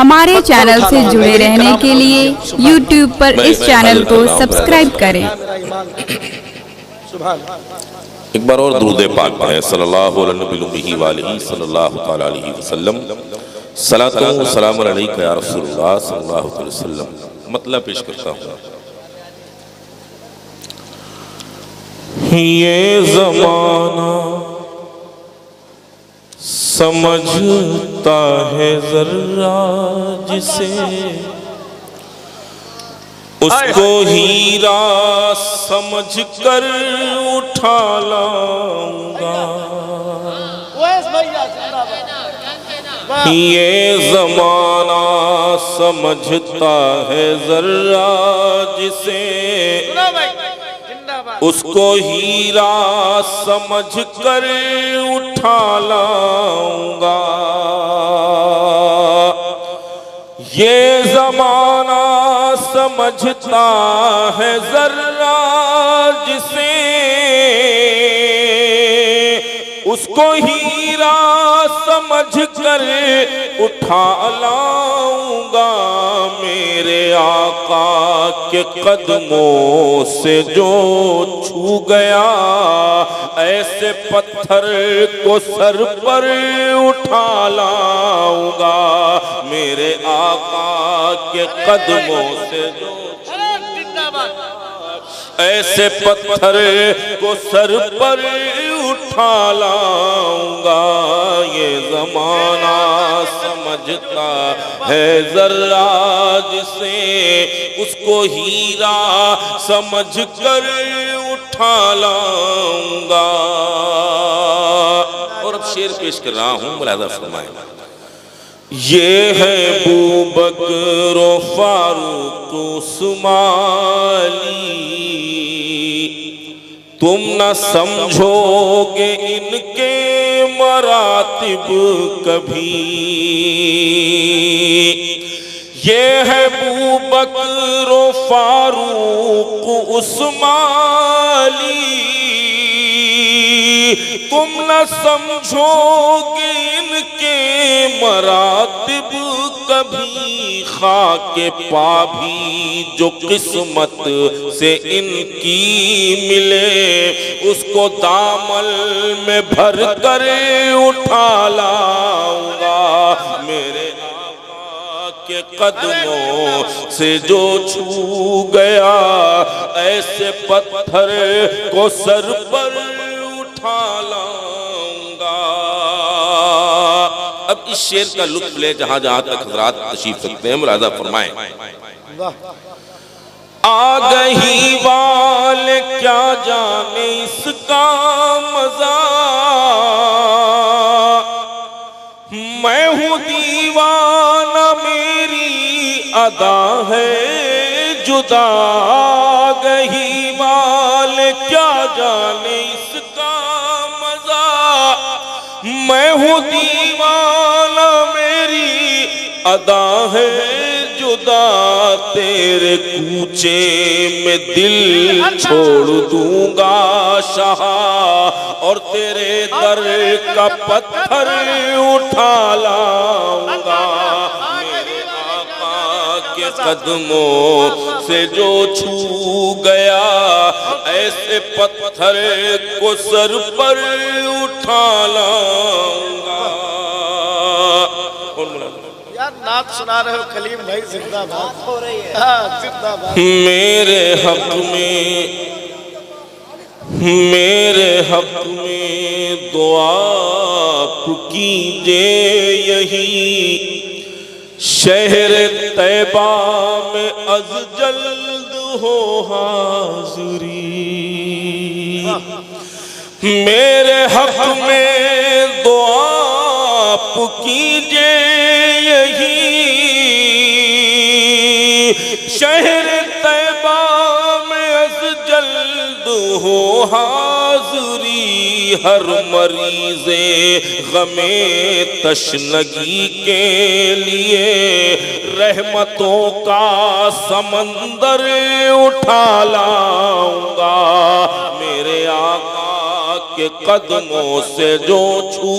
हमारे चैनल से जुड़े रहने के लिए YouTube पर इस चैनल को सब्सक्राइब करें। एक बार और दुरूद पाक पढ़ें सल्लल्लाहु अलैहि वसल्लम। सलातो व सलाम अलैका या रसूलल्लाह सल्लल्लाहु अलैहि वसल्लम। मतलब पेश करता हूँ। ये ज़माना समझता है जरा जिसे, उसको हीरा समझ कर उठा लाऊंगा। ये जमाना समझता है जरा जिसे, उसको हीरा समझ कर उठा लाऊंगा। ये जमाना समझता है जरा जिसे, उसको हीरा समझ कर उठा लाऊंगा। मेरे आका के कदमों से जो छू गया, ऐसे पत्थर को सर पर उठा लाऊंगा। मेरे आका के कदमों से जो ऐसे पत्थर को सर पर उठा लाऊंगा। ये जमाना समझता है जरा जिसे, उसको हीरा समझ कर उठा लाऊंगा। और अब शेर पेश कर रहा हूं, मुलाज़ा फरमाएं। ये है अबू बकर फारूक उस्मानी, तुम न समझोगे इनके मरातिब कभी। ये है अबू बकर फारूक उस्मानी, तुम न समझोगे इनके मरातिब कभी। खाके पा भी जो किस्मत से इनकी मिले, उसको दामन में भर कर उठा लाऊंगा। मेरे आका के कदमों से जो छू गया, ऐसे पत्थर को सर पर उठा लाऊंगा। अब इस शेर का लुत्फ ले जहां जहां तक हज़रात तशरीफ रखते हैं, मुलाज़ा फरमाएं। आगही वाले क्या जाने इसका मजा, मैं हूं दीवाना मेरी अदा है जुदा। आगही वाले क्या जाने इसका मजा, मैं हूं दीवाना मेरी अदा है जुदा। तेरे कूचे में दिल छोड़ दूंगा शाह, और तेरे दर का पत्थर उठा लाऊंगा। मेरे आका के कदमों से जो छू गया, ऐसे पत्थर को सर पर उठा लाऊंगा। यार नात सुना रहे हो कलीम भाई, जिंदाबाद हो रही है। हाँ, जिंदाबाद। मेरे हक में दुआ कीजिए, यही शहर तैबा में अज जल्द हो हाज़िरी। मेरे हक में दुआ कीजिए, यही शहर तैबा में अज जल्द हो हाज़िरी। हर मरीज़े गमे तशनगी के लिए, रहमतों का समंदर उठा लाऊंगा। मेरे आका के कदमों से जो छू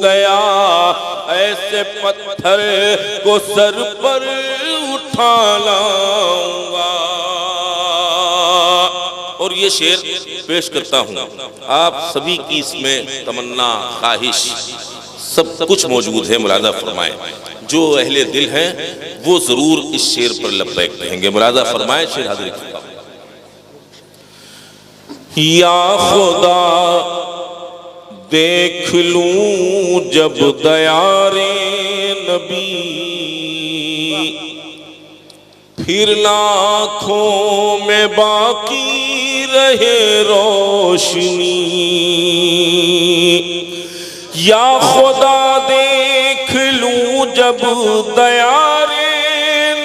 गया, ऐसे पत्थर को सर पर उठा लाऊंगा। और ये शेर पेश करता हूँ, आप सभी की इसमें तमन्ना, ख्वाहिश सब कुछ मौजूद है, मुलादा फरमाएं। जो अहले दिल हैं वो जरूर इस शेर पर लब्बैक कहेंगे। मुलादा फरमाएं, शेर हाजिर करता हूँ। या खुदा देख लूं जब दयारे नबी, फिर आँखों में बाकी रहे रोशनी। या खुदा देख लूं जब दयारे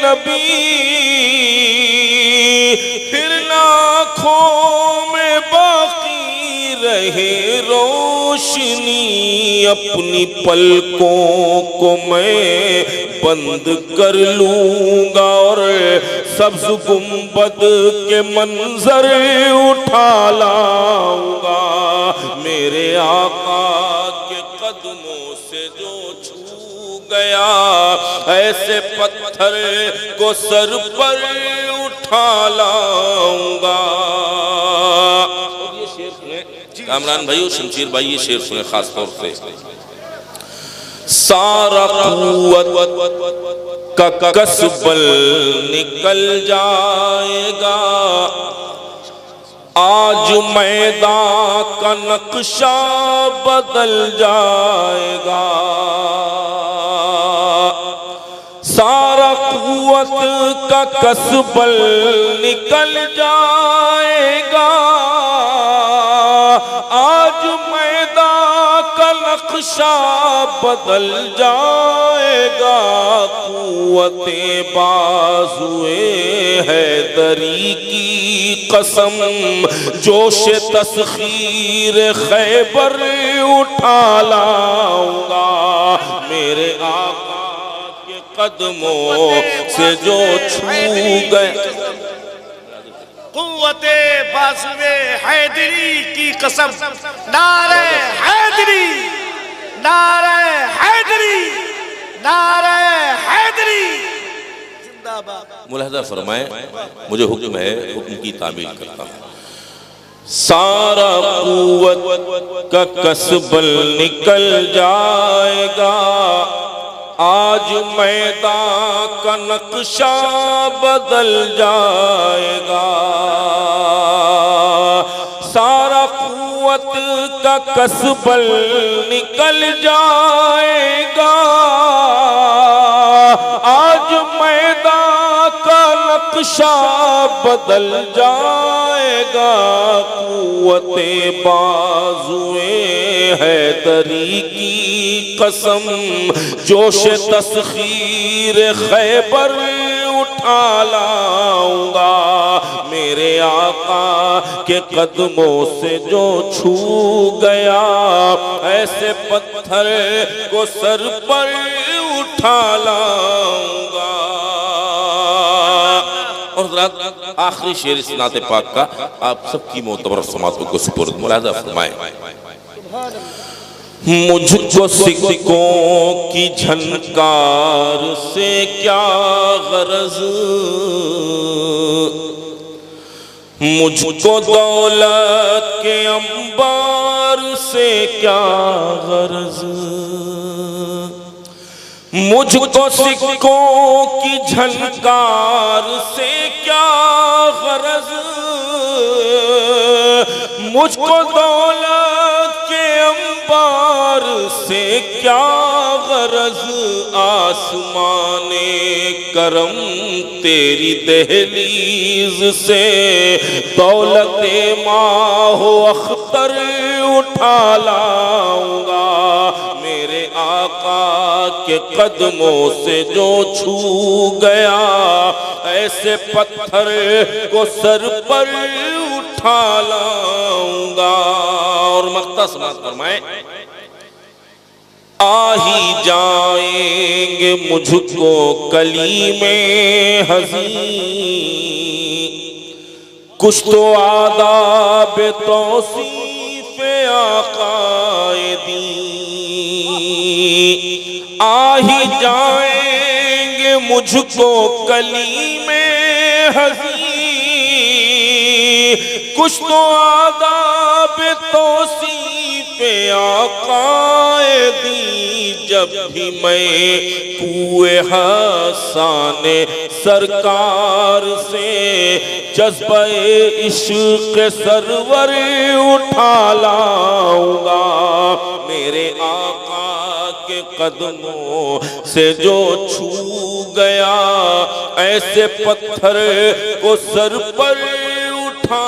नबी, फिर आँखों में बाकी रहे रोशनी। अपनी पलकों को मैं बंद कर लूंगा और सब्ज गुंबद के मंजर उठा लाऊंगा। मेरे आका के कदमों से जो छू गया, ऐसे पत्थर को सर पर उठा लाऊंगा। ये शेर सुने कामरान भाई और शमशीर भाई, ये शेर सुने खास तौर से। सारा कुव्वत का कसबल निकल जाएगा, आज मैदान का नक्शा बदल जाएगा। सारा कुव्वत का कसबल निकल जाएगा, आज मैदान का नक्शा बदल जाएगा। कुव्वते बाजुए हैदरी की कसम, जोश तस्खीर खैबर उठा लाऊंगा। मेरे आका के कदमों से जो छू गए, कुव्वते बाजुए हैदरी की कसम, नारे हैदरी, नारे हैदरी, नारे हैदरी जिंदाबाद। मुलाहजा फरमाएं, मुझे हुक्म है, हुक्म की तामील करता हूँ। सारा कुव्वत का कसबल निकल जाएगा, आज मैदान का नक्शा बदल जाएगा। सारा कुव्वत का कसबल निकल जाएगा, आज मैदान का नक्शा बदल जाएगा। कुव्वते बाजुए हैदरी की कसम, जोश तस्खीर खैबर उठा लाऊंगा। मेरे आका के कदमों से जो छू गया, ऐसे पत्थर को सर पर उठा लाऊंगा। और आखिरी शेर इस नाते पाक का आप सबकी मोतबर समातों को सुपुर्द मुलाहजा फरमाएं। मुझको सिक्कों की झनकार से क्या गरज, मुझको दौलत के अंबार से क्या गरज। मुझको सिक्कों की झनकार से क्या गरज, मुझको दौलत के अंबार से क्या गरज। आसमाने करम तेरी दहलीज से दौलते माहो अख्तर उठा लाऊंगा। मेरे आका के कदमों से जो छू गया, ऐसे पत्थर को सर पर उठा लाऊंगा। और मक्ता समात फरमाए, आ ही जाएंगे मुझको कली में हज़ी, कुछ तो आदाब तौसीफ़े आकाए दी, आ ही जाएंगे मुझको कली में हंसी, कुछ तो आदाब तौसीफ आकाए दी, जब भी मैं कुए हसान सरकार से जज्बे इश्क सरवर उठा लाऊंगा। मेरे आका के कदमों से जो छू गया, ऐसे पत्थर को सर पर उठा